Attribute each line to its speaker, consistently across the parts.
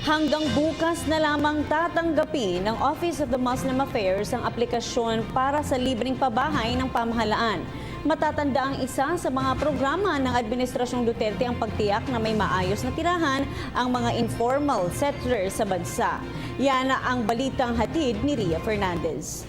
Speaker 1: Hanggang bukas na lamang tatanggapin ng Office of the Muslim Affairs ang aplikasyon para sa libreng pabahay ng pamahalaan. Matatanda ang isa sa mga programa ng Administrasyong Duterte ang pagtiyak na may maayos na tirahan ang mga informal settlers sa bansa. Yan ang balitang hatid ni Ria Fernandez.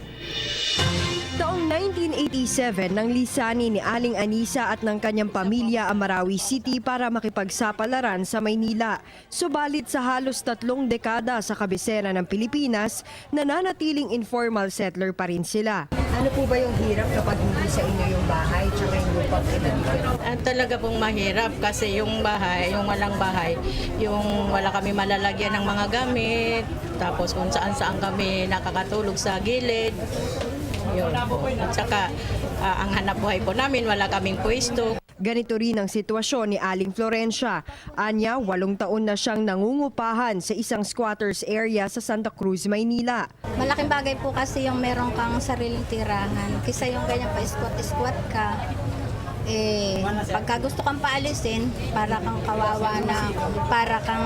Speaker 2: Taong 1987 nang lisanin ni Aling Anisa at ng kanyang pamilya ang Marawi City para makipagsapalaran sa Maynila. Subalit sa halos 3 dekada sa kabisera ng Pilipinas, nananatiling informal settler pa rin sila.
Speaker 3: Ano po ba yung hirap kapag hindi sa inyo yung bahay tsaka yung lupang pinagigil?
Speaker 4: Talaga pong mahirap kasi yung bahay, yung walang bahay, yung wala kami malalagyan ng mga gamit, tapos kung saan-saan kami nakakatulog sa gilid. Yun po. At saka ang hanap buhay po namin, wala kaming pwesto.
Speaker 2: Ganito rin ang sitwasyon ni Aling Florencia. Anya, 8 taon na siyang nangungupahan sa isang squatters area sa Santa Cruz, Maynila.
Speaker 5: Malaking bagay po kasi yung meron kang sariling tirahan. Kisa yung ganyan pa-squat ka, pagka gusto kang paalisin, para kang kawawa na, para kang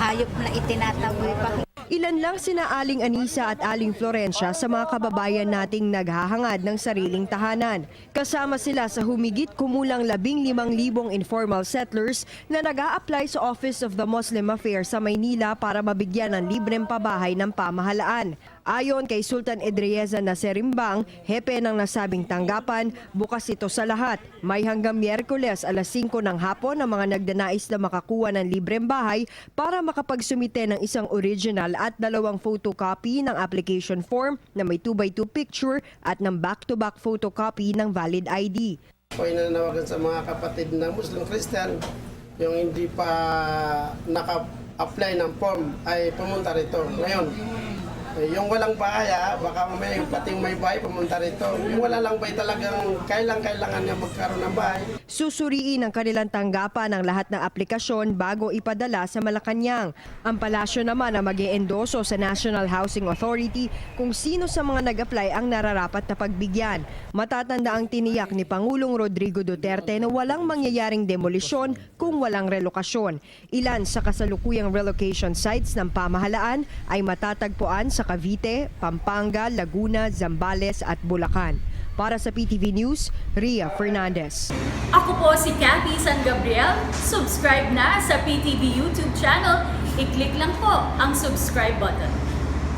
Speaker 5: hayop na itinataboy pa.
Speaker 2: Ilan lang sina Aling Anisa at Aling Florencia sa mga kababayan nating naghahangad ng sariling tahanan. Kasama sila sa humigit kumulang 15,000 informal settlers na nag-a-apply sa Office of the Muslim Affairs sa Maynila para mabigyan ng libreng pabahay ng pamahalaan. Ayon kay Sultan Edrieza Naserimbang, hepe ng nasabing tanggapan, bukas ito sa lahat. May hanggang Miyerkules alas 5 ng hapon ang mga nagdanais na makakuha ng libreng bahay para makapagsumite ng isang original at 2 photocopy ng application form na may 2x2 picture at ng back-to-back photocopy ng valid ID.
Speaker 6: Ako ay nananawagan sa mga kapatid na Muslim Christian, yung hindi pa naka-apply ng form ay pumunta rito. Ngayon, yung walang bahay, baka mamaya yung pating may bahay pumunta rito. Yung wala lang bahay talagang kailangan niya magkaroon ng bahay.
Speaker 2: Susuriin ang kanilang tanggapan ng lahat ng aplikasyon bago ipadala sa Malacanang. Ang palasyo naman ang mag-iendoso sa National Housing Authority kung sino sa mga nag-apply ang nararapat na pagbigyan. Matatanda ang tiniyak ni Pangulong Rodrigo Duterte na walang mangyayaring demolisyon kung walang relokasyon. Ilan sa kasalukuyang relocation sites ng pamahalaan ay matatagpuan sa Cavite, Pampanga, Laguna, Zambales at Bulacan. Para sa PTV News, Ria Fernandez.
Speaker 7: Ako po si Cathy San Gabriel. Subscribe na sa PTV YouTube channel. I-click lang po ang subscribe button.